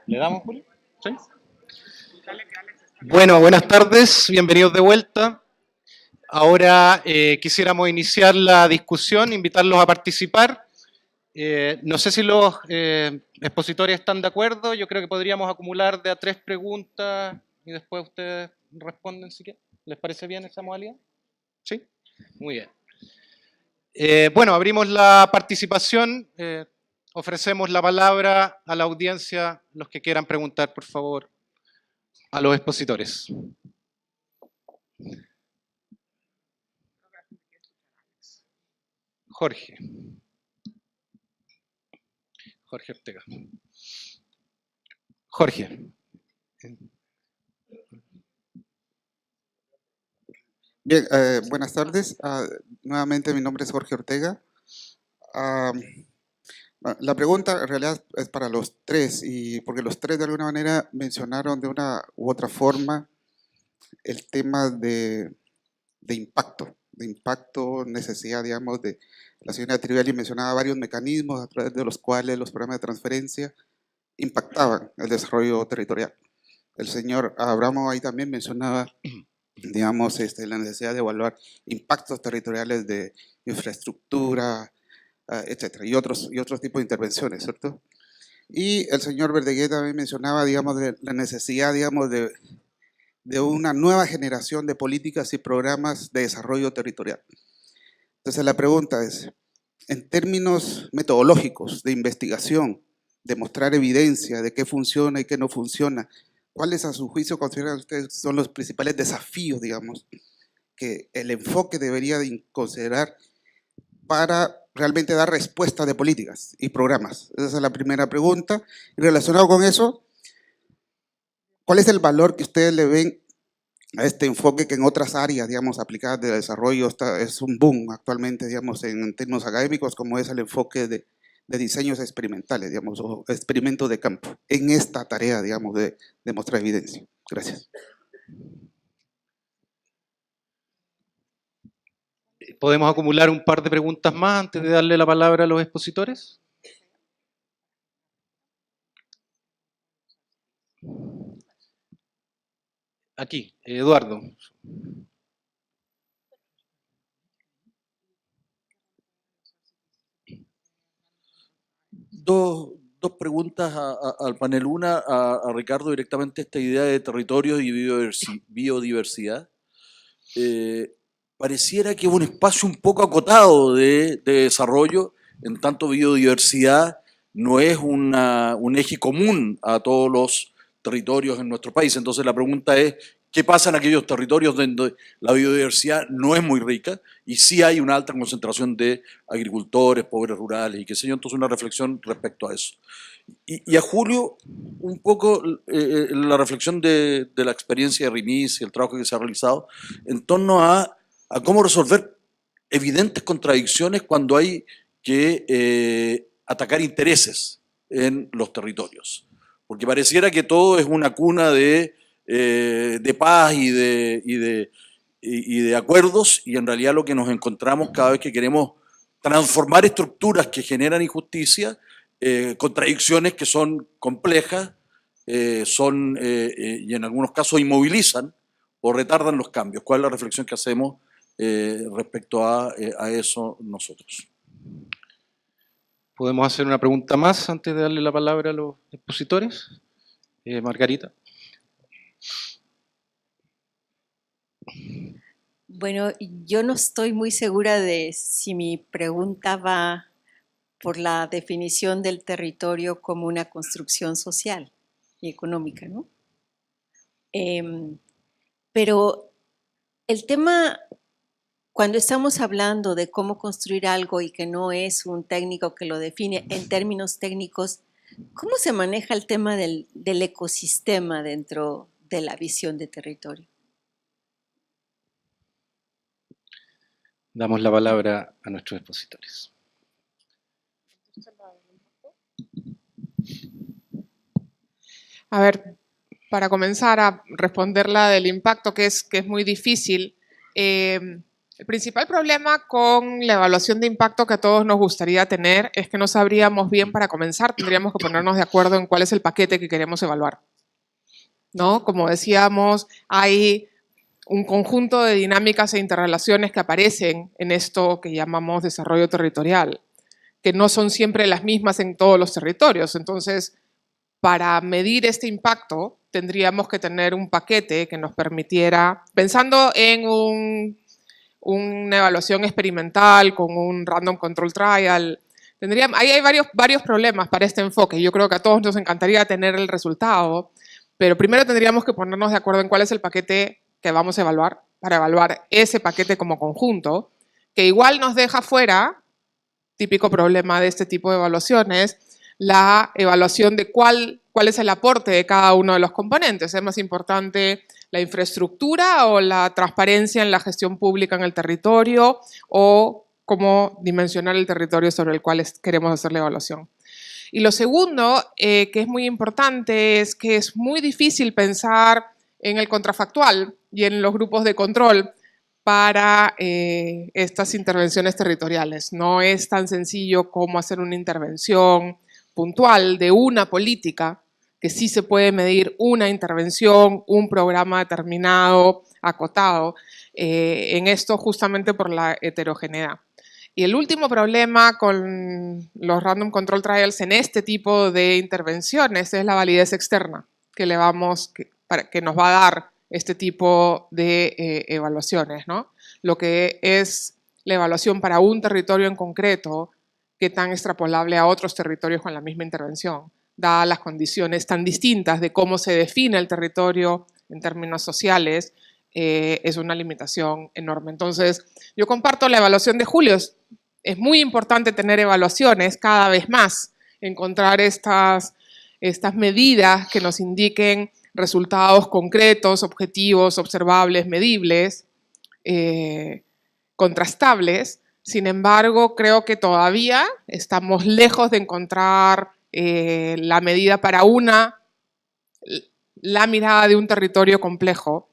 ¿Le damos, Julio? ¿Sí? Bueno, buenas tardes, bienvenidos de vuelta. Ahora quisiéramos iniciar la discusión, invitarlos a participar. No sé si los expositores están de acuerdo, yo creo que podríamos acumular de a 3 preguntas y después ustedes responden si quieren. ¿Les parece bien esa modalidad? ¿Sí? Muy bien. Bueno, abrimos la participación. Ofrecemos la palabra a la audiencia, los que quieran preguntar, por favor, a los expositores. Jorge Ortega. Jorge. Bien, buenas tardes. Nuevamente mi nombre es Jorge Ortega. La pregunta en realidad es para los tres, y porque los tres de alguna manera mencionaron de una u otra forma el tema de impacto, necesidad, digamos, de la señora Trivelli mencionaba varios mecanismos a través de los cuales los programas de transferencia impactaban el desarrollo territorial. El señor Abramo ahí también mencionaba, digamos, la necesidad de evaluar impactos territoriales de infraestructura, etcétera, y otros tipos de intervenciones, ¿cierto? Y el señor Verdaguer también mencionaba, digamos, de la necesidad, digamos, de una nueva generación de políticas y programas de desarrollo territorial. Entonces la pregunta es, en términos metodológicos de investigación, de mostrar evidencia de qué funciona y qué no funciona, ¿cuáles a su juicio consideran ustedes son los principales desafíos, digamos, que el enfoque debería de considerar para realmente dar respuesta de políticas y programas? Esa es la primera pregunta. Y relacionado con eso, ¿cuál es el valor que ustedes le ven a este enfoque que en otras áreas, digamos, aplicadas de desarrollo es un boom actualmente, digamos, en términos académicos, como es el enfoque de diseños experimentales, digamos, o experimentos de campo, en esta tarea, digamos, de mostrar evidencia? Gracias. ¿Podemos acumular un par de preguntas más antes de darle la palabra a los expositores? Aquí, Eduardo. Dos preguntas al panel. Una a Ricardo directamente, esta idea de territorios y biodiversidad. Pareciera que es un espacio un poco acotado de desarrollo, en tanto biodiversidad no es un eje común a todos los territorios en nuestro país. Entonces la pregunta es, ¿qué pasa en aquellos territorios donde la biodiversidad no es muy rica y sí hay una alta concentración de agricultores, pobres rurales y qué sé yo? Entonces una reflexión respecto a eso. Y a Julio, un poco la reflexión de la experiencia de RIMIS y el trabajo que se ha realizado en torno a cómo resolver evidentes contradicciones cuando hay que atacar intereses en los territorios. Porque pareciera que todo es una cuna de paz y de acuerdos, y en realidad lo que nos encontramos cada vez que queremos transformar estructuras que generan injusticia, contradicciones que son complejas, y en algunos casos inmovilizan o retardan los cambios. ¿Cuál es la reflexión que hacemos respecto a eso nosotros? ¿Podemos hacer una pregunta más antes de darle la palabra a los expositores? Margarita. Bueno, yo no estoy muy segura de si mi pregunta va por la definición del territorio como una construcción social y económica, ¿no? Pero el tema, cuando estamos hablando de cómo construir algo y que no es un técnico que lo define en términos técnicos, ¿cómo se maneja el tema del ecosistema dentro de la visión de territorio? Damos la palabra a nuestros expositores. A ver, para comenzar a responder la del impacto, que es muy difícil, El principal problema con la evaluación de impacto que a todos nos gustaría tener es que no sabríamos bien para comenzar, tendríamos que ponernos de acuerdo en cuál es el paquete que queremos evaluar, ¿no? Como decíamos, hay un conjunto de dinámicas e interrelaciones que aparecen en esto que llamamos desarrollo territorial, que no son siempre las mismas en todos los territorios. Entonces, para medir este impacto, tendríamos que tener un paquete que nos permitiera, pensando en una evaluación experimental con un random control trial, ahí hay varios problemas para este enfoque. Yo creo que a todos nos encantaría tener el resultado, pero primero tendríamos que ponernos de acuerdo en cuál es el paquete que vamos a evaluar, para evaluar ese paquete como conjunto, que igual nos deja fuera, típico problema de este tipo de evaluaciones, la evaluación de cuál es el aporte de cada uno de los componentes. ¿Es más importante la infraestructura o la transparencia en la gestión pública en el territorio o cómo dimensionar el territorio sobre el cual queremos hacer la evaluación? Y lo segundo, que es muy importante, es que es muy difícil pensar en el contrafactual y en los grupos de control para estas intervenciones territoriales. No es tan sencillo como hacer una intervención puntual de una política, que sí se puede medir una intervención, un programa determinado, acotado, en esto justamente por la heterogeneidad. Y el último problema con los random control trials en este tipo de intervenciones es la validez externa que nos va a dar este tipo de evaluaciones, ¿no? Lo que es la evaluación para un territorio en concreto, qué tan extrapolable a otros territorios con la misma intervención, dadas las condiciones tan distintas de cómo se define el territorio en términos sociales, es una limitación enorme. Entonces, yo comparto la evaluación de Julio. Es muy importante tener evaluaciones cada vez más, encontrar estas medidas que nos indiquen resultados concretos, objetivos, observables, medibles, contrastables. Sin embargo, creo que todavía estamos lejos de encontrar la medida para la mirada de un territorio complejo,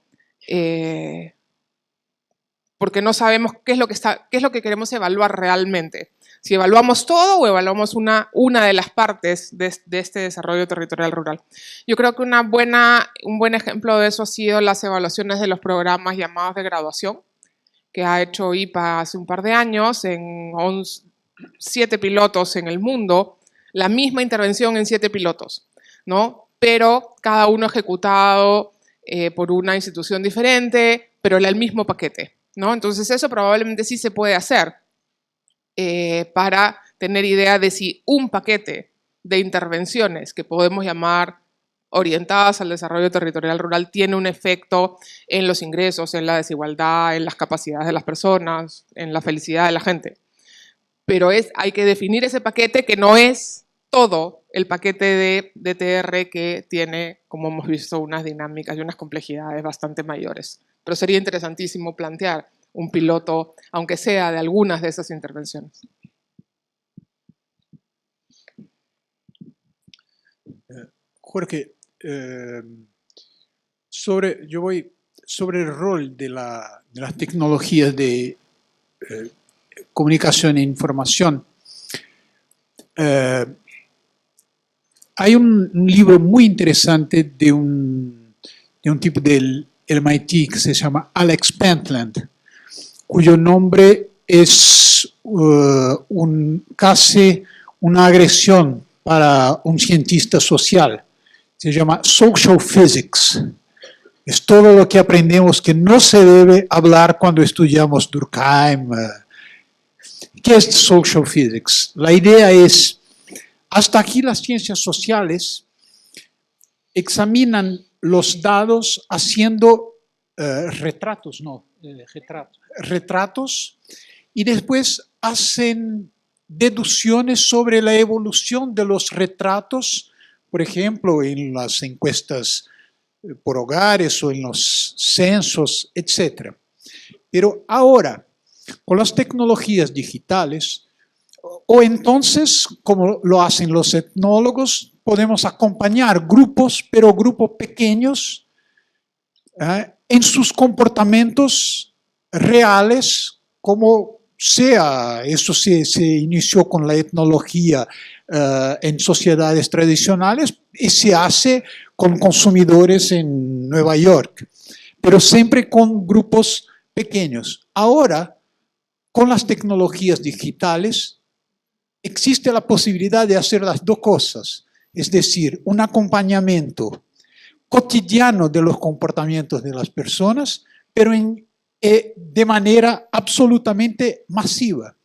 porque no sabemos qué es lo que queremos evaluar realmente. Si evaluamos todo o evaluamos una de las partes de este desarrollo territorial rural. Yo creo que un buen ejemplo de eso ha sido las evaluaciones de los programas llamados de graduación, que ha hecho IPA hace un par de años en 7 pilotos en el mundo, la misma intervención en 7 pilotos, ¿no? Pero cada uno ejecutado por una institución diferente, pero el mismo paquete, ¿no? Entonces eso probablemente sí se puede hacer para tener idea de si un paquete de intervenciones que podemos llamar orientadas al desarrollo territorial rural tiene un efecto en los ingresos, en la desigualdad, en las capacidades de las personas, en la felicidad de la gente. Pero hay que definir ese paquete que no es todo el paquete de DTR que tiene, como hemos visto, unas dinámicas y unas complejidades bastante mayores. Pero sería interesantísimo plantear un piloto, aunque sea de algunas de esas intervenciones. Jorge, sobre el rol de las tecnologías de comunicación e información. Hay un libro muy interesante de un tipo del MIT que se llama Alex Pentland, cuyo nombre es casi una agresión para un cientista social. Se llama Social Physics. Es todo lo que aprendemos que no se debe hablar cuando estudiamos Durkheim. ¿Qué es Social Physics? La idea es, hasta aquí las ciencias sociales examinan los datos haciendo retratos y después hacen deducciones sobre la evolución de los retratos, por ejemplo, en las encuestas por hogares o en los censos, etc. Pero ahora, con las tecnologías digitales, o entonces, como lo hacen los etnólogos, podemos acompañar grupos, pero grupos pequeños, en sus comportamientos reales, como sea, eso se inició con la etnología en sociedades tradicionales y se hace con consumidores en Nueva York, pero siempre con grupos pequeños. Ahora, con las tecnologías digitales, existe la posibilidad de hacer las dos cosas, es decir, un acompañamiento cotidiano de los comportamientos de las personas, pero de manera absolutamente masiva.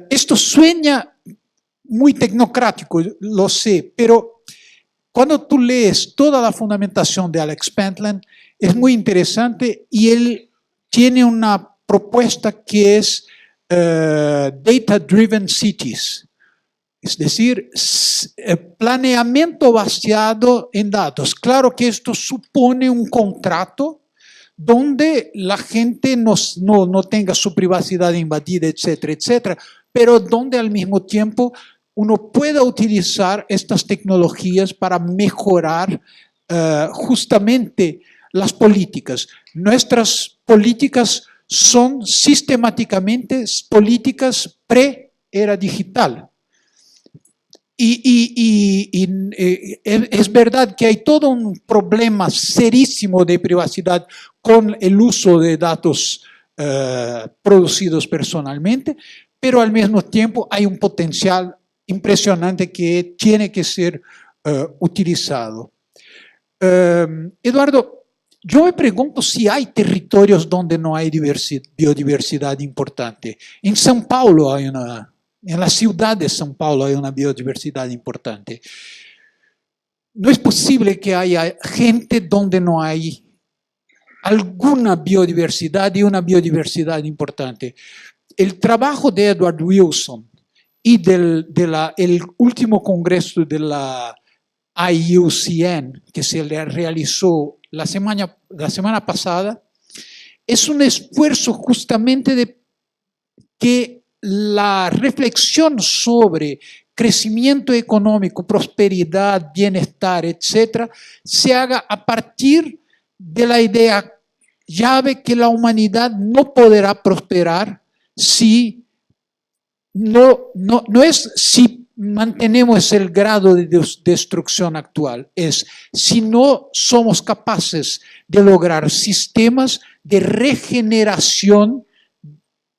Esto suena muy tecnocrático, lo sé, pero cuando tú lees toda la fundamentación de Alex Pentland, es muy interesante y él tiene una propuesta que es Data-Driven Cities. Es decir, planeamiento basado en datos. Claro que esto supone un contrato donde la gente no tenga su privacidad invadida, etcétera, etcétera, pero donde al mismo tiempo uno pueda utilizar estas tecnologías para mejorar justamente las políticas. Nuestras políticas son sistemáticamente políticas pre-era digital. Es verdad que hay todo un problema serísimo de privacidad con el uso de datos producidos personalmente, pero al mismo tiempo hay un potencial impresionante que tiene que ser utilizado. Eduardo, yo me pregunto si hay territorios donde no hay biodiversidad importante. En São Paulo hay en la ciudad de São Paulo hay una biodiversidad importante. No es posible que haya gente donde no hay alguna biodiversidad y una biodiversidad importante. El trabajo de Edward Wilson y el último congreso de la IUCN que se le realizó la semana pasada es un esfuerzo justamente de que la reflexión sobre crecimiento económico, prosperidad, bienestar, etcétera, se haga a partir de la idea llave que la humanidad no podrá prosperar si no es si mantenemos el grado de destrucción actual, es si no somos capaces de lograr sistemas de regeneración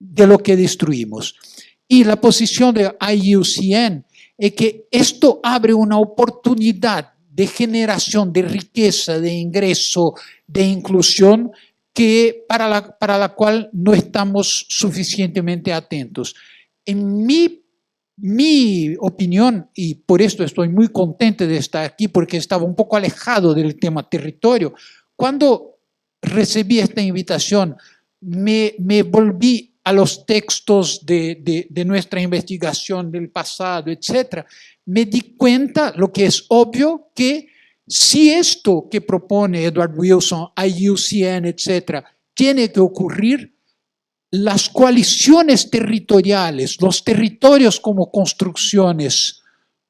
de lo que destruimos. Y la posición de IUCN es que esto abre una oportunidad de generación de riqueza, de ingreso, de inclusión, que para la cual no estamos suficientemente atentos. En mi opinión, y por esto estoy muy contento de estar aquí, porque estaba un poco alejado del tema territorio, cuando recibí esta invitación, me volví a los textos de nuestra investigación del pasado, etc., me di cuenta, lo que es obvio, que si esto que propone Edward Wilson, IUCN, etc., tiene que ocurrir, las coaliciones territoriales, los territorios como construcciones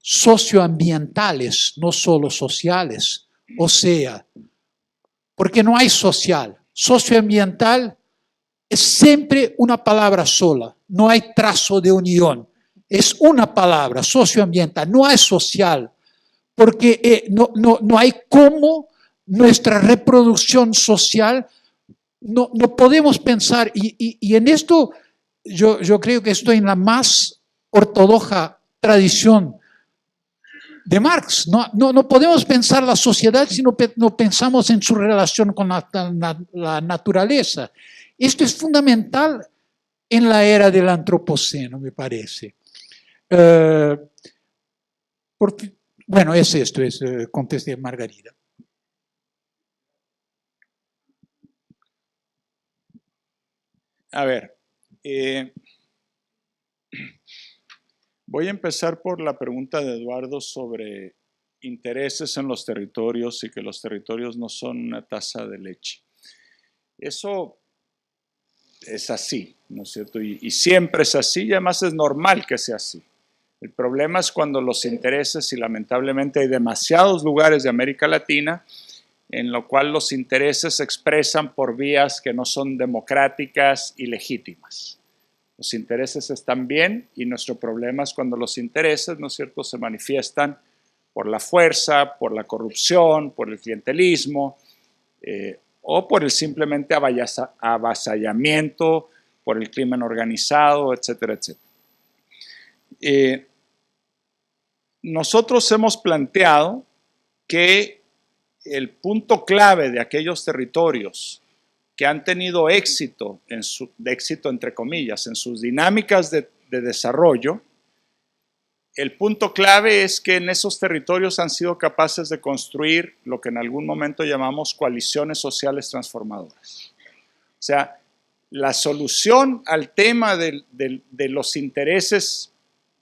socioambientales, no solo sociales, o sea, porque no hay social, socioambiental es siempre una palabra sola, no hay trazo de unión, es una palabra, socioambiental, no hay social, porque no hay cómo nuestra reproducción social, no podemos pensar, y en esto yo creo que estoy en la más ortodoxa tradición de Marx. No podemos pensar la sociedad si no pensamos en su relación con la naturaleza. Esto es fundamental en la era del antropoceno, me parece. Bueno, es esto, contesté Margarida. A ver, voy a empezar por la pregunta de Eduardo sobre intereses en los territorios y que los territorios no son una taza de leche. Eso es así, ¿no es cierto? Y siempre es así y además es normal que sea así. El problema es cuando los intereses, y lamentablemente hay demasiados lugares de América Latina en lo cual los intereses se expresan por vías que no son democráticas y legítimas. Los intereses están bien y nuestro problema es cuando los intereses, ¿no es cierto?, se manifiestan por la fuerza, por la corrupción, por el clientelismo o por el simplemente avasallamiento, por el crimen organizado, etcétera, etcétera. Nosotros hemos planteado que el punto clave de aquellos territorios que han tenido éxito, éxito entre comillas, en sus dinámicas de desarrollo, el punto clave es que en esos territorios han sido capaces de construir lo que en algún momento llamamos coaliciones sociales transformadoras. O sea, la solución al tema de los intereses,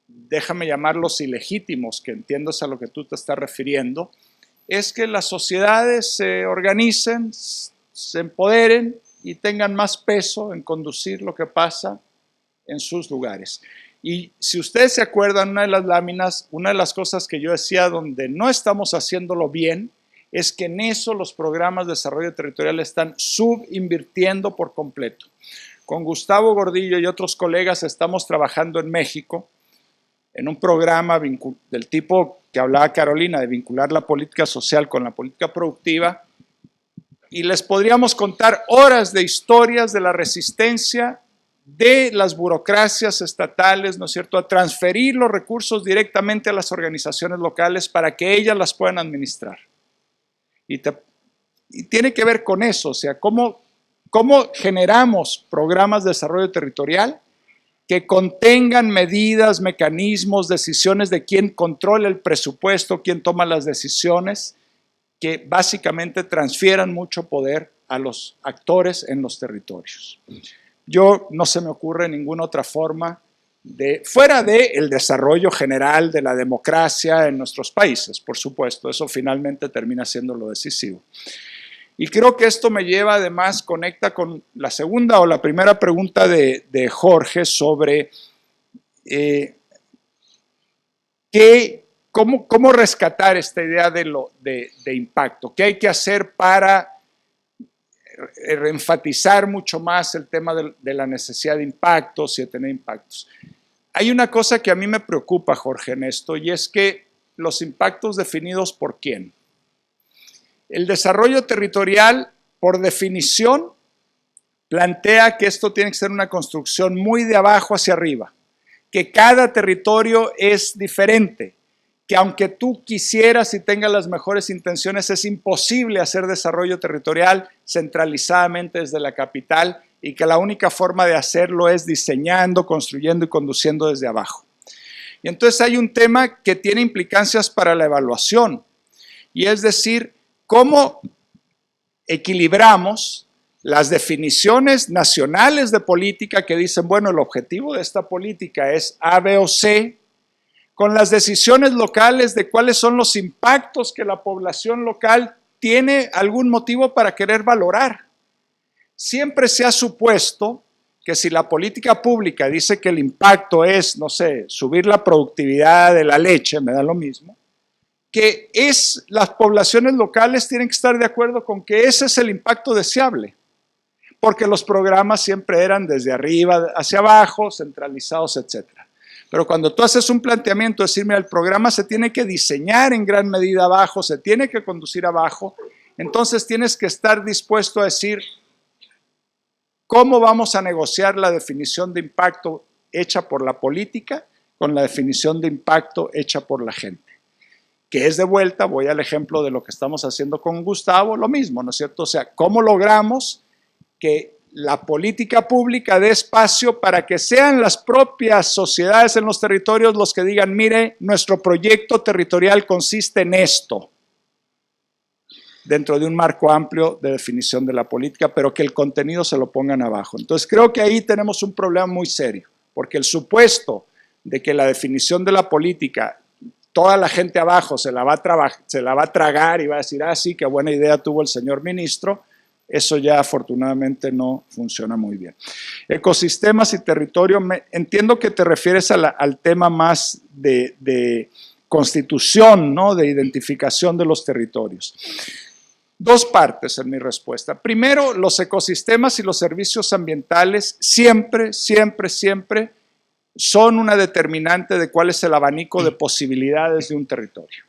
déjame llamarlos ilegítimos, que entiendo es a lo que tú te estás refiriendo, es que las sociedades se organicen, se empoderen y tengan más peso en conducir lo que pasa en sus lugares. Y si ustedes se acuerdan, una de las láminas, una de las cosas que yo decía donde no estamos haciéndolo bien, es que en eso los programas de desarrollo territorial están subinvirtiendo por completo. Con Gustavo Gordillo y otros colegas estamos trabajando en México en un programa del tipo que hablaba Carolina, de vincular la política social con la política productiva, y les podríamos contar horas de historias de la resistencia de las burocracias estatales, ¿no es cierto?, a transferir los recursos directamente a las organizaciones locales para que ellas las puedan administrar. Y tiene que ver con eso, o sea, cómo generamos programas de desarrollo territorial que contengan medidas, mecanismos, decisiones de quién controla el presupuesto, quién toma las decisiones, que básicamente transfieran mucho poder a los actores en los territorios. Yo no se me ocurre ninguna otra forma fuera del desarrollo general de la democracia en nuestros países, por supuesto, eso finalmente termina siendo lo decisivo. Y creo que esto me lleva, además, conecta con la segunda o la primera pregunta de Jorge sobre cómo rescatar esta idea de impacto, qué hay que hacer para enfatizar mucho más el tema de la necesidad de impactos y de tener impactos. Hay una cosa que a mí me preocupa, Jorge, en esto, y es que los impactos definidos por quién. El desarrollo territorial, por definición, plantea que esto tiene que ser una construcción muy de abajo hacia arriba, que cada territorio es diferente, que aunque tú quisieras y tengas las mejores intenciones, es imposible hacer desarrollo territorial centralizadamente desde la capital y que la única forma de hacerlo es diseñando, construyendo y conduciendo desde abajo. Y entonces hay un tema que tiene implicancias para la evaluación, y es decir, cómo equilibramos las definiciones nacionales de política que dicen, bueno, el objetivo de esta política es A, B o C, con las decisiones locales de cuáles son los impactos que la población local tiene algún motivo para querer valorar. Siempre se ha supuesto que si la política pública dice que el impacto es, no sé, subir la productividad de la leche, me da lo mismo, que las poblaciones locales tienen que estar de acuerdo con que ese es el impacto deseable, porque los programas siempre eran desde arriba hacia abajo, centralizados, etc. Pero cuando tú haces un planteamiento, decir, mira, el programa se tiene que diseñar en gran medida abajo, se tiene que conducir abajo, entonces tienes que estar dispuesto a decir cómo vamos a negociar la definición de impacto hecha por la política con la definición de impacto hecha por la gente. Que es de vuelta, voy al ejemplo de lo que estamos haciendo con Gustavo, lo mismo, ¿no es cierto? O sea, ¿cómo logramos que la política pública dé espacio para que sean las propias sociedades en los territorios los que digan, mire, nuestro proyecto territorial consiste en esto, dentro de un marco amplio de definición de la política, pero que el contenido se lo pongan abajo? Entonces creo que ahí tenemos un problema muy serio, porque el supuesto de que la definición de la política toda la gente abajo se la va a tragar y va a decir, ah, sí, qué buena idea tuvo el señor ministro, eso ya afortunadamente no funciona muy bien. Ecosistemas y territorio, entiendo que te refieres al tema más de constitución, ¿no?, de identificación de los territorios. Dos partes en mi respuesta. Primero, los ecosistemas y los servicios ambientales siempre, siempre, siempre son una determinante de cuál es el abanico de posibilidades de un territorio.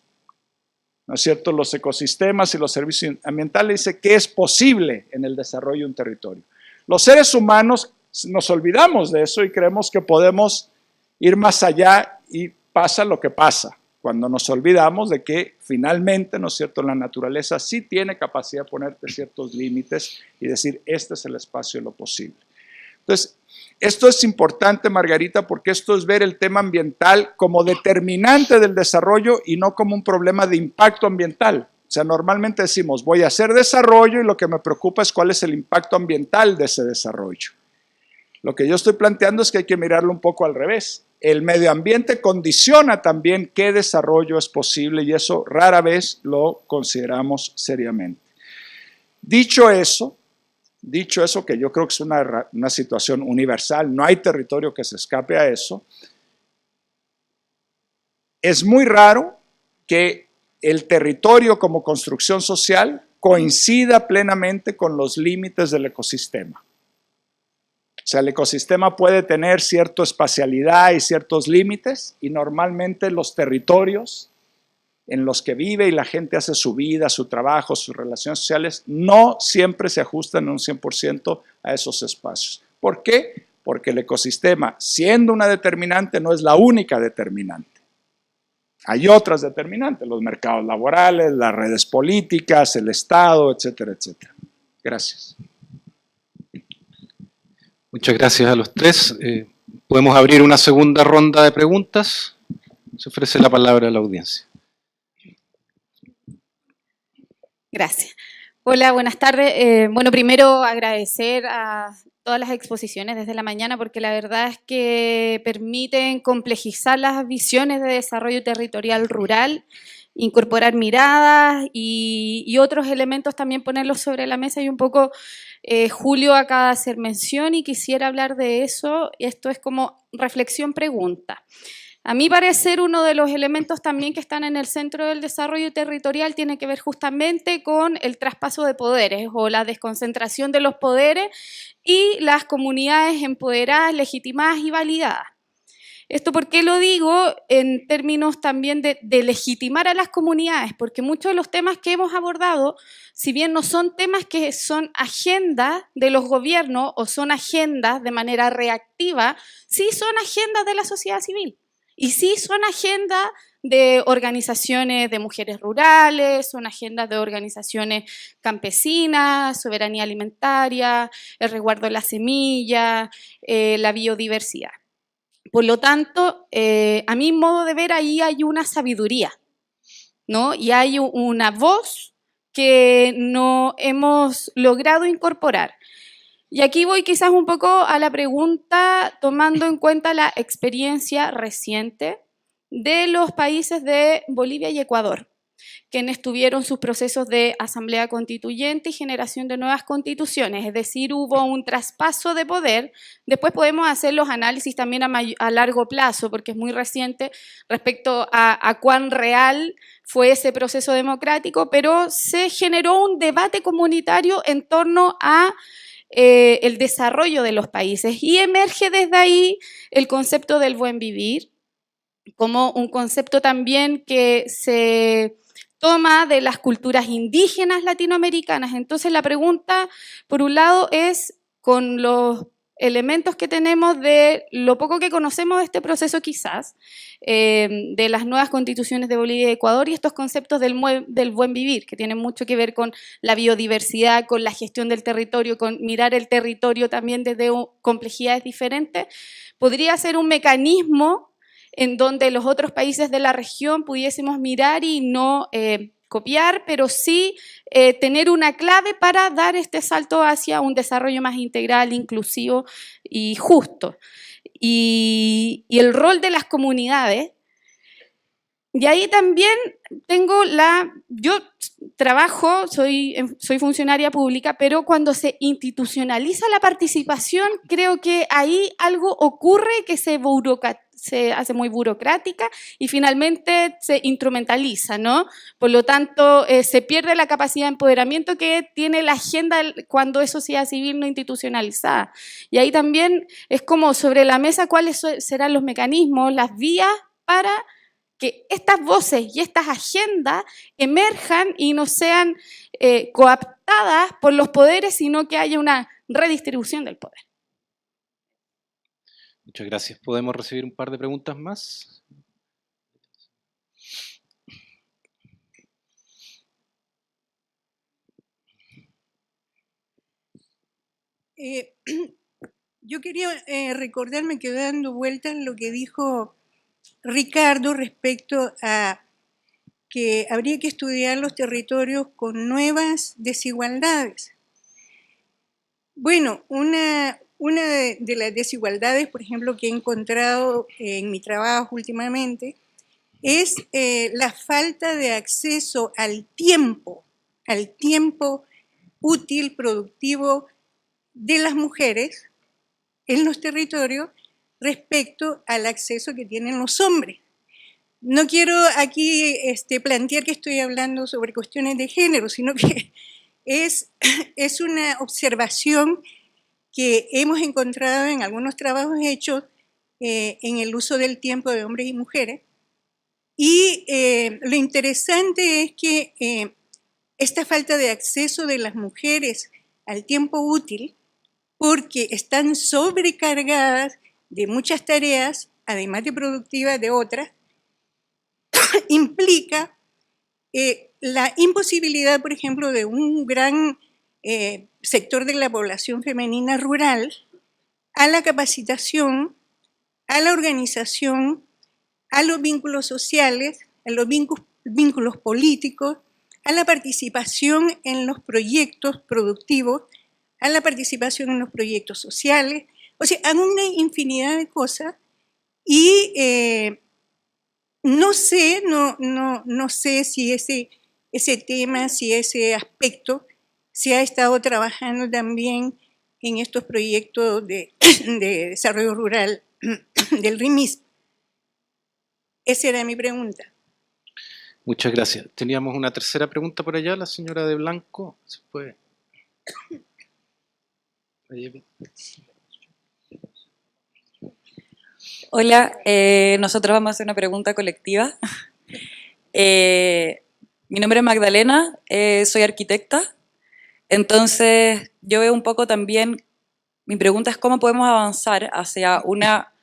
¿No es cierto? Los ecosistemas y los servicios ambientales dicen que es posible en el desarrollo de un territorio. Los seres humanos nos olvidamos de eso y creemos que podemos ir más allá y pasa lo que pasa. Cuando nos olvidamos de que finalmente, ¿no es cierto?, la naturaleza sí tiene capacidad de ponerte ciertos límites y decir, este es el espacio de lo posible. Entonces, esto es importante, Margarita, porque esto es ver el tema ambiental como determinante del desarrollo y no como un problema de impacto ambiental. O sea, normalmente decimos, voy a hacer desarrollo y lo que me preocupa es cuál es el impacto ambiental de ese desarrollo. Lo que yo estoy planteando es que hay que mirarlo un poco al revés. El medio ambiente condiciona también qué desarrollo es posible y eso rara vez lo consideramos seriamente. Dicho eso, que yo creo que es una situación universal, no hay territorio que se escape a eso, es muy raro que el territorio como construcción social coincida plenamente con los límites del ecosistema. O sea, el ecosistema puede tener cierta espacialidad y ciertos límites y normalmente los territorios en los que vive y la gente hace su vida, su trabajo, sus relaciones sociales, no siempre se ajustan en un 100% a esos espacios. ¿Por qué? Porque el ecosistema, siendo una determinante, no es la única determinante. Hay otras determinantes, los mercados laborales, las redes políticas, el Estado, etcétera, etcétera. Gracias. Muchas gracias a los tres. Podemos abrir una segunda ronda de preguntas. Se ofrece la palabra a la audiencia. Gracias. Hola, buenas tardes. Bueno, primero agradecer a todas las exposiciones desde la mañana porque la verdad es que permiten complejizar las visiones de desarrollo territorial rural, incorporar miradas y otros elementos también ponerlos sobre la mesa y un poco Julio acaba de hacer mención y quisiera hablar de eso. Esto es como reflexión-pregunta. A mi parecer, uno de los elementos también que están en el centro del desarrollo territorial tiene que ver justamente con el traspaso de poderes o la desconcentración de los poderes y las comunidades empoderadas, legitimadas y validadas. ¿Esto por qué lo digo? En términos también de legitimar a las comunidades, porque muchos de los temas que hemos abordado, si bien no son temas que son agendas de los gobiernos o son agendas de manera reactiva, sí son agendas de la sociedad civil. Y sí son agendas de organizaciones de mujeres rurales, son agendas de organizaciones campesinas, soberanía alimentaria, el resguardo de la semilla, la biodiversidad. Por lo tanto, a mi modo de ver, ahí hay una sabiduría, ¿no? Y hay una voz que no hemos logrado incorporar. Y aquí voy quizás un poco a la pregunta tomando en cuenta la experiencia reciente de los países de Bolivia y Ecuador, quienes tuvieron sus procesos de asamblea constituyente y generación de nuevas constituciones, es decir, hubo un traspaso de poder. Después podemos hacer los análisis también a largo plazo, porque es muy reciente respecto a cuán real fue ese proceso democrático, pero se generó un debate comunitario en torno a el desarrollo de los países y emerge desde ahí el concepto del buen vivir como un concepto también que se toma de las culturas indígenas latinoamericanas. Entonces la pregunta, por un lado, es con los elementos que tenemos de lo poco que conocemos de este proceso quizás, de las nuevas constituciones de Bolivia y Ecuador y estos conceptos del buen vivir, que tienen mucho que ver con la biodiversidad, con la gestión del territorio, con mirar el territorio también desde complejidades diferentes, podría ser un mecanismo en donde los otros países de la región pudiésemos mirar y no copiar, pero sí tener una clave para dar este salto hacia un desarrollo más integral, inclusivo y justo. Y el rol de las comunidades Y ahí también yo trabajo, soy funcionaria pública, pero cuando se institucionaliza la participación, creo que ahí algo ocurre que se hace muy burocrática y finalmente se instrumentaliza, ¿no? Por lo tanto, se pierde la capacidad de empoderamiento que tiene la agenda cuando es sociedad civil no institucionalizada. Y ahí también es como sobre la mesa cuáles serán los mecanismos, las vías para que estas voces y estas agendas emerjan y no sean cooptadas por los poderes, sino que haya una redistribución del poder. Muchas gracias. ¿Podemos recibir un par de preguntas más? Yo quería recordarme que dando vueltas en lo que dijo Ricardo respecto a que habría que estudiar los territorios con nuevas desigualdades. Bueno, una de las desigualdades, por ejemplo, que he encontrado en mi trabajo últimamente, es la falta de acceso al tiempo útil, productivo de las mujeres en los territorios respecto al acceso que tienen los hombres. No quiero aquí plantear que estoy hablando sobre cuestiones de género, sino que es una observación que hemos encontrado en algunos trabajos hechos en el uso del tiempo de hombres y mujeres. Y lo interesante es que esta falta de acceso de las mujeres al tiempo útil, porque están sobrecargadas de muchas tareas, además de productivas de otras, implica la imposibilidad, por ejemplo, de un gran sector de la población femenina rural a la capacitación, a la organización, a los vínculos sociales, a los vínculos políticos, a la participación en los proyectos productivos, a la participación en los proyectos sociales, o sea, a una infinidad de cosas. Y no sé si ese tema, si ese aspecto se ha estado trabajando también en estos proyectos de desarrollo rural del RIMISP. Esa era mi pregunta. Muchas gracias. Teníamos una tercera pregunta por allá, la señora de Blanco. ¿Se puede? Hola, nosotros vamos a hacer una pregunta colectiva. Mi nombre es Magdalena, soy arquitecta, entonces yo veo un poco también, mi pregunta es cómo podemos avanzar hacia una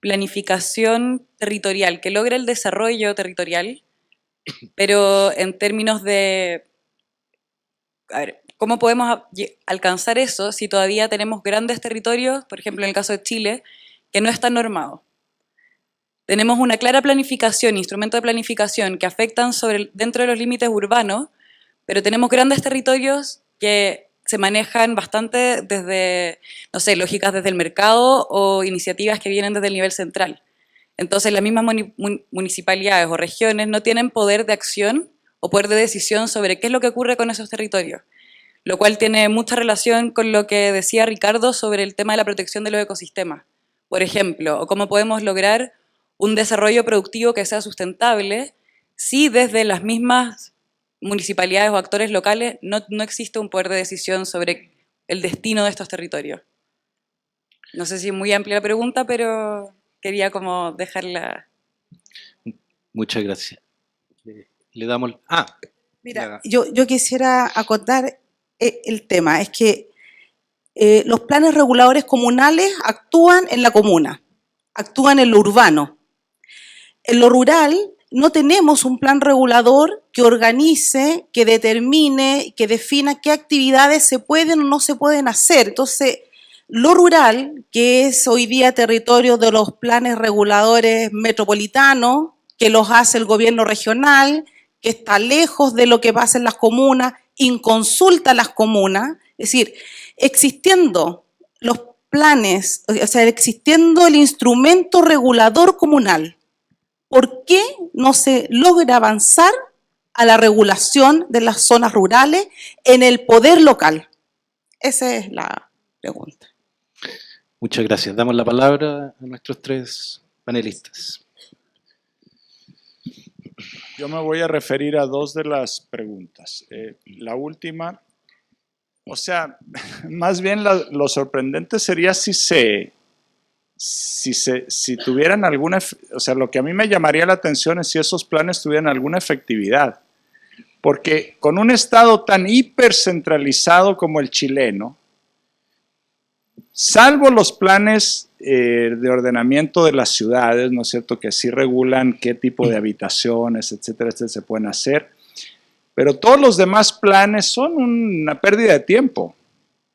planificación territorial que logre el desarrollo territorial, pero en términos de, a ver, ¿cómo podemos alcanzar eso si todavía tenemos grandes territorios, por ejemplo en el caso de Chile, que no están normados? Tenemos una clara planificación, instrumentos de planificación que afectan dentro de los límites urbanos, pero tenemos grandes territorios que se manejan bastante desde, no sé, lógicas desde el mercado o iniciativas que vienen desde el nivel central. Entonces las mismas municipalidades o regiones no tienen poder de acción o poder de decisión sobre qué es lo que ocurre con esos territorios, lo cual tiene mucha relación con lo que decía Ricardo sobre el tema de la protección de los ecosistemas, por ejemplo, o cómo podemos lograr un desarrollo productivo que sea sustentable si desde las mismas municipalidades o actores locales no existe un poder de decisión sobre el destino de estos territorios. No sé si es muy amplia la pregunta, pero quería como dejarla. Muchas gracias. Le damos... Mira, yo quisiera acotar el tema, es que los planes reguladores comunales actúan en la comuna, actúan en lo urbano. En lo rural no tenemos un plan regulador que organice, que determine, que defina qué actividades se pueden o no se pueden hacer. Entonces, lo rural, que es hoy día territorio de los planes reguladores metropolitanos, que los hace el gobierno regional, que está lejos de lo que pasa en las comunas, inconsulta a las comunas, es decir, existiendo los planes, o sea, existiendo el instrumento regulador comunal, ¿por qué no se logra avanzar a la regulación de las zonas rurales en el poder local? Esa es la pregunta. Muchas gracias. Damos la palabra a nuestros tres panelistas. Yo me voy a referir a dos de las preguntas. La última, o sea, más bien lo sorprendente sería si tuvieran alguna, o sea, lo que a mí me llamaría la atención es si esos planes tuvieran alguna efectividad. Porque con un Estado tan hipercentralizado como el chileno, salvo los planes de ordenamiento de las ciudades, ¿no es cierto?, que sí regulan qué tipo de habitaciones, etcétera, se pueden hacer, pero todos los demás planes son una pérdida de tiempo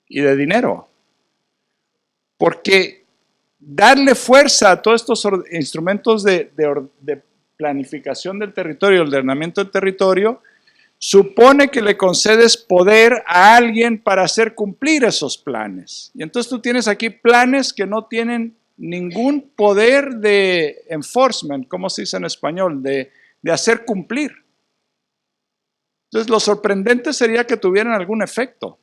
y de dinero. Porque darle fuerza a todos estos instrumentos de planificación del territorio, ordenamiento del territorio, supone que le concedes poder a alguien para hacer cumplir esos planes. Y entonces tú tienes aquí planes que no tienen ningún poder de enforcement, ¿cómo se dice en español? De hacer cumplir. Entonces lo sorprendente sería que tuvieran algún efecto.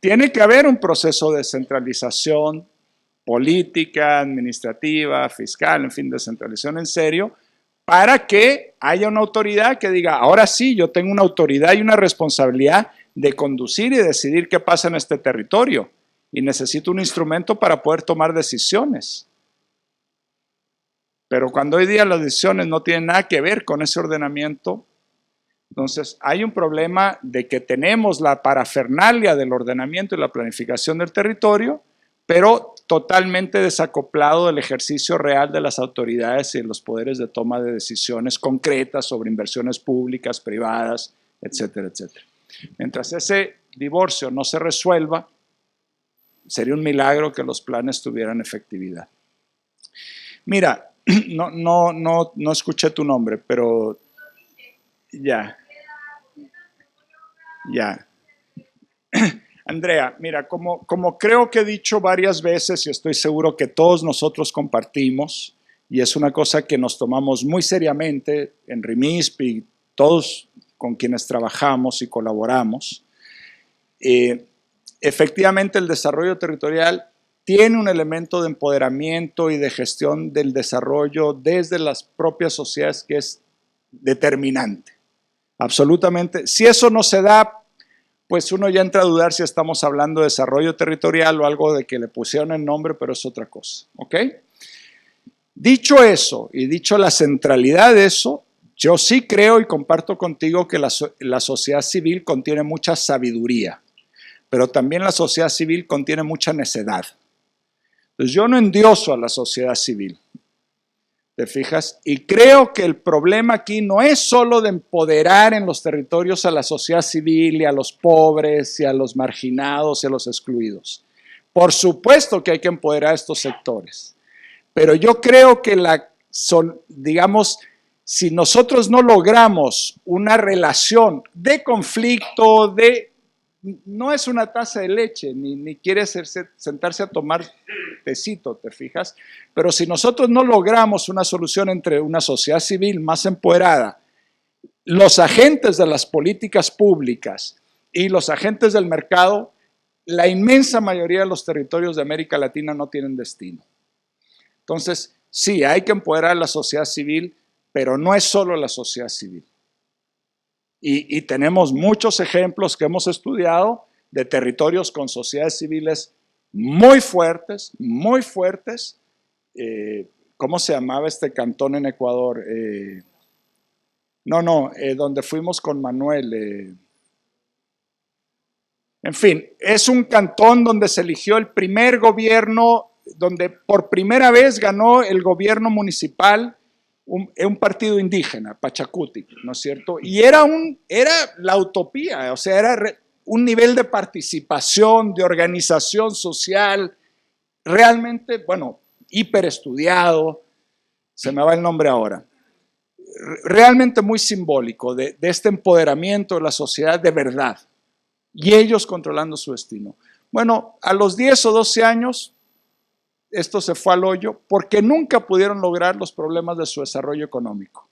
Tiene que haber un proceso de descentralización política, administrativa, fiscal, en fin, descentralización en serio, para que haya una autoridad que diga, ahora sí, yo tengo una autoridad y una responsabilidad de conducir y decidir qué pasa en este territorio. Y necesito un instrumento para poder tomar decisiones. Pero cuando hoy día las decisiones no tienen nada que ver con ese ordenamiento, entonces hay un problema de que tenemos la parafernalia del ordenamiento y la planificación del territorio, pero totalmente desacoplado del ejercicio real de las autoridades y de los poderes de toma de decisiones concretas sobre inversiones públicas, privadas, etcétera, etcétera. Mientras ese divorcio no se resuelva, sería un milagro que los planes tuvieran efectividad. Mira, no escuché tu nombre, pero ya. Andrea, mira, como creo que he dicho varias veces y estoy seguro que todos nosotros compartimos, y es una cosa que nos tomamos muy seriamente en RIMISP y todos con quienes trabajamos y colaboramos, efectivamente el desarrollo territorial tiene un elemento de empoderamiento y de gestión del desarrollo desde las propias sociedades que es determinante, absolutamente. Si eso no se da, pues uno ya entra a dudar si estamos hablando de desarrollo territorial o algo de que le pusieron el nombre, pero es otra cosa, ¿ok? Dicho eso, y dicho la centralidad de eso, yo sí creo y comparto contigo que la sociedad civil contiene mucha sabiduría, pero también la sociedad civil contiene mucha necedad. Entonces yo no endioso a la sociedad civil, ¿te fijas? Y creo que el problema aquí no es solo de empoderar en los territorios a la sociedad civil y a los pobres y a los marginados y a los excluidos. Por supuesto que hay que empoderar a estos sectores, pero yo creo que digamos, si nosotros no logramos una relación de conflicto, no es una taza de leche, ni quiere sentarse a tomar tecito, ¿te fijas? Pero si nosotros no logramos una solución entre una sociedad civil más empoderada, los agentes de las políticas públicas y los agentes del mercado, la inmensa mayoría de los territorios de América Latina no tienen destino. Entonces, sí, hay que empoderar a la sociedad civil, pero no es solo la sociedad civil. Y tenemos muchos ejemplos que hemos estudiado de territorios con sociedades civiles muy fuertes, muy fuertes. ¿Cómo se llamaba este cantón en Ecuador? Donde fuimos con Manuel. En fin, es un cantón donde se eligió el primer gobierno, donde por primera vez ganó el gobierno municipal un partido indígena, Pachacutic, ¿no es cierto? Y era la utopía, o sea, era un nivel de participación, de organización social, realmente, bueno, hiperestudiado, se me va el nombre ahora, realmente muy simbólico de este empoderamiento de la sociedad de verdad, y ellos controlando su destino. Bueno, a los 10 o 12 años, esto se fue al hoyo porque nunca pudieron lograr los problemas de su desarrollo económico.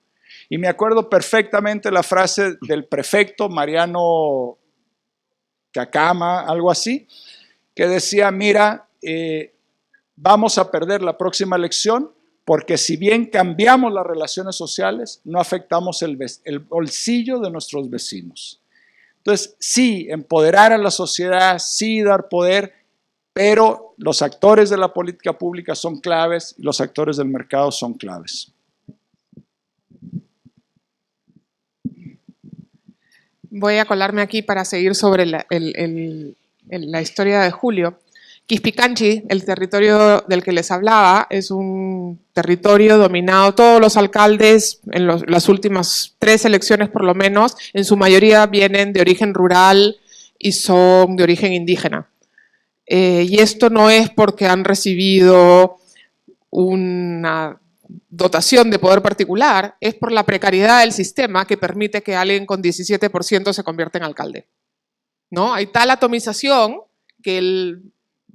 Y me acuerdo perfectamente la frase del prefecto Mariano Cacama, algo así, que decía, mira, vamos a perder la próxima elección porque si bien cambiamos las relaciones sociales, no afectamos el bolsillo de nuestros vecinos. Entonces, sí, empoderar a la sociedad, sí, dar poder, pero los actores de la política pública son claves y los actores del mercado son claves. Voy a colarme aquí para seguir sobre la historia de Julio. Quispicanchi, el territorio del que les hablaba, es un territorio dominado, todos los alcaldes en las últimas 3 elecciones por lo menos, en su mayoría vienen de origen rural y son de origen indígena. Y esto no es porque han recibido una dotación de poder particular, es por la precariedad del sistema que permite que alguien con 17% se convierta en alcalde, ¿no? Hay tal atomización que el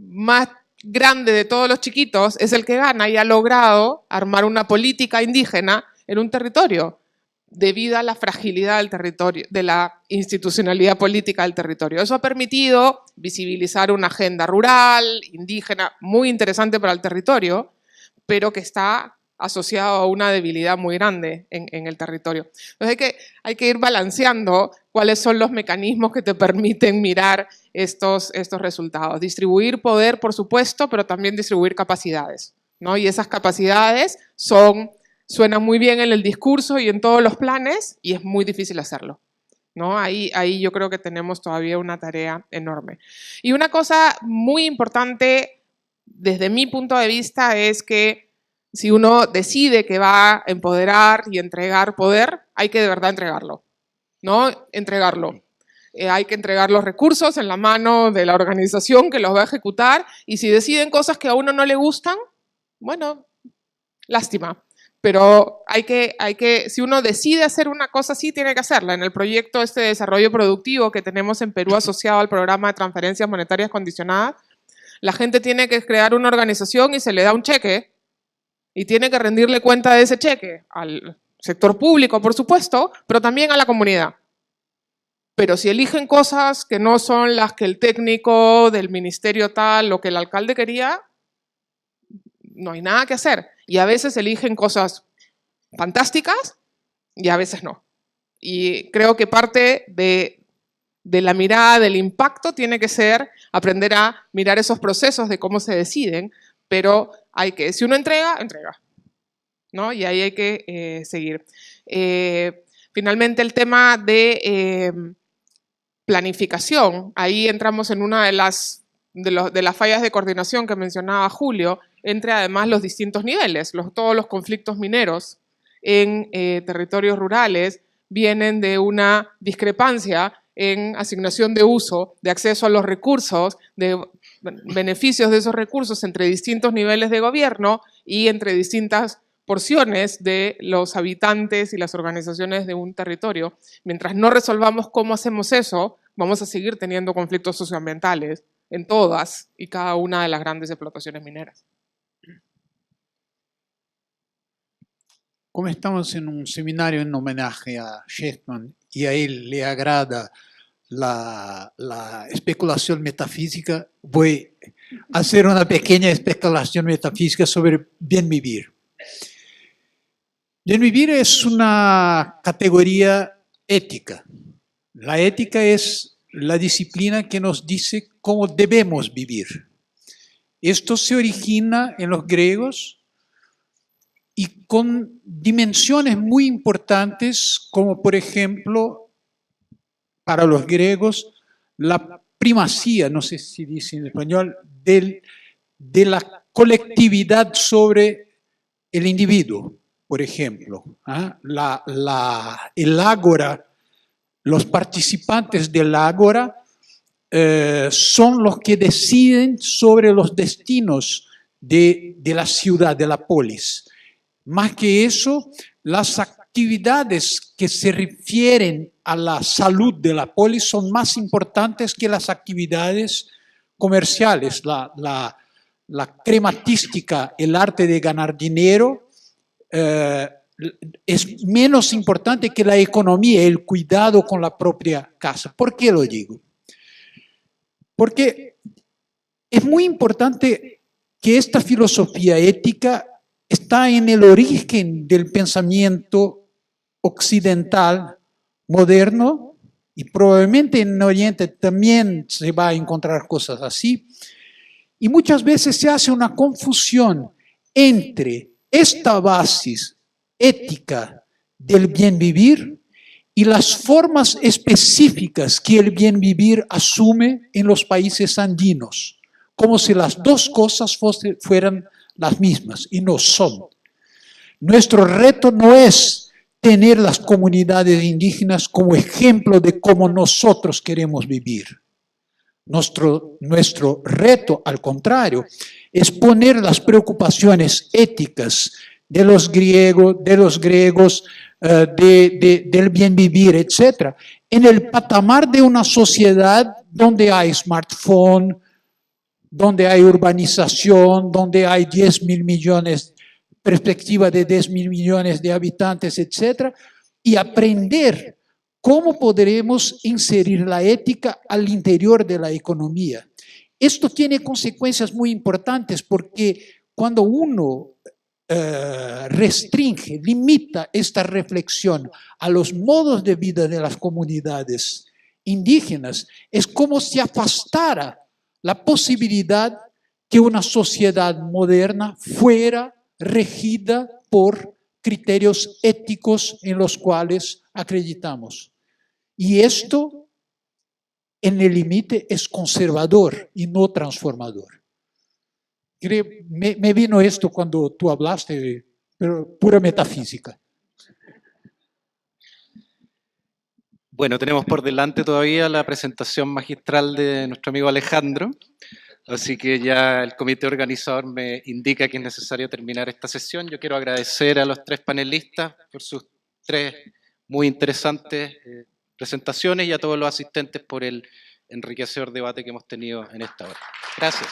más grande de todos los chiquitos es el que gana y ha logrado armar una política indígena en un territorio debido a la fragilidad del territorio, de la institucionalidad política del territorio. Eso ha permitido visibilizar una agenda rural, indígena, muy interesante para el territorio, pero que está asociado a una debilidad muy grande en el territorio. Entonces hay que ir balanceando cuáles son los mecanismos que te permiten mirar estos resultados. Distribuir poder, por supuesto, pero también distribuir capacidades, ¿no? Y esas capacidades suenan muy bien en el discurso y en todos los planes y es muy difícil hacerlo, ¿no? Ahí yo creo que tenemos todavía una tarea enorme. Y una cosa muy importante desde mi punto de vista es que si uno decide que va a empoderar y entregar poder, hay que de verdad entregarlo, ¿no? Entregarlo. Hay que entregar los recursos en la mano de la organización que los va a ejecutar y si deciden cosas que a uno no le gustan, bueno, lástima. Pero si uno decide hacer una cosa así, tiene que hacerla. En el proyecto de desarrollo productivo que tenemos en Perú asociado al programa de transferencias monetarias condicionadas, la gente tiene que crear una organización y se le da un cheque y tiene que rendirle cuenta de ese cheque al sector público, por supuesto, pero también a la comunidad. Pero si eligen cosas que no son las que el técnico del ministerio tal o que el alcalde quería, no hay nada que hacer. Y a veces eligen cosas fantásticas y a veces no. Y creo que parte de la mirada del impacto tiene que ser aprender a mirar esos procesos de cómo se deciden, pero si uno entrega, entrega, ¿no? Y ahí hay que seguir. Finalmente el tema de planificación, ahí entramos en una de las fallas de coordinación que mencionaba Julio, entre además los distintos niveles. Todos los conflictos mineros en territorios rurales vienen de una discrepancia en asignación de uso, de acceso a los recursos, de beneficios de esos recursos entre distintos niveles de gobierno y entre distintas porciones de los habitantes y las organizaciones de un territorio. Mientras no resolvamos cómo hacemos eso, vamos a seguir teniendo conflictos socioambientales en todas y cada una de las grandes explotaciones mineras. Como estamos en un seminario en homenaje a Shechtman y a él le agrada la especulación metafísica, voy a hacer una pequeña especulación metafísica sobre bien vivir. Bien vivir es una categoría ética. La ética es la disciplina que nos dice cómo debemos vivir. Esto se origina en los griegos y con dimensiones muy importantes, como por ejemplo, para los griegos, la primacía, no sé si dice en español, de la colectividad sobre el individuo, por ejemplo. El ágora, los participantes del ágora son los que deciden sobre los destinos de la ciudad, de la polis. Más que eso, las actividades que se refieren a la salud de la polis son más importantes que las actividades comerciales. la crematística, el arte de ganar dinero, es menos importante que la economía, el cuidado con la propia casa. ¿Por qué lo digo? Porque es muy importante que esta filosofía ética está en el origen del pensamiento occidental moderno, y probablemente en Oriente también se va a encontrar cosas así. Y muchas veces se hace una confusión entre esta base ética del bien vivir y las formas específicas que el bien vivir asume en los países andinos, como si las dos cosas fueran las mismas, y no son. Nuestro reto no es tener las comunidades indígenas como ejemplo de cómo nosotros queremos vivir. Nuestro reto, al contrario, es poner las preocupaciones éticas de los griegos, del bien vivir, etc., en el patamar de una sociedad donde hay smartphone, donde hay urbanización, donde hay 10.000 millones, perspectiva de 10.000 millones de habitantes, etc., y aprender cómo podremos inserir la ética al interior de la economía. Esto tiene consecuencias muy importantes porque cuando uno restringe, limita esta reflexión a los modos de vida de las comunidades indígenas, es como si afastara la posibilidad que una sociedad moderna fuera regida por criterios éticos en los cuales acreditamos. Y esto, en el límite, es conservador y no transformador. Me vino esto cuando tú hablaste, pero pura metafísica. Bueno, tenemos por delante todavía la presentación magistral de nuestro amigo Alejandro, así que ya el comité organizador me indica que es necesario terminar esta sesión. Yo quiero agradecer a los tres panelistas por sus tres muy interesantes presentaciones y a todos los asistentes por el enriquecedor debate que hemos tenido en esta hora. Gracias.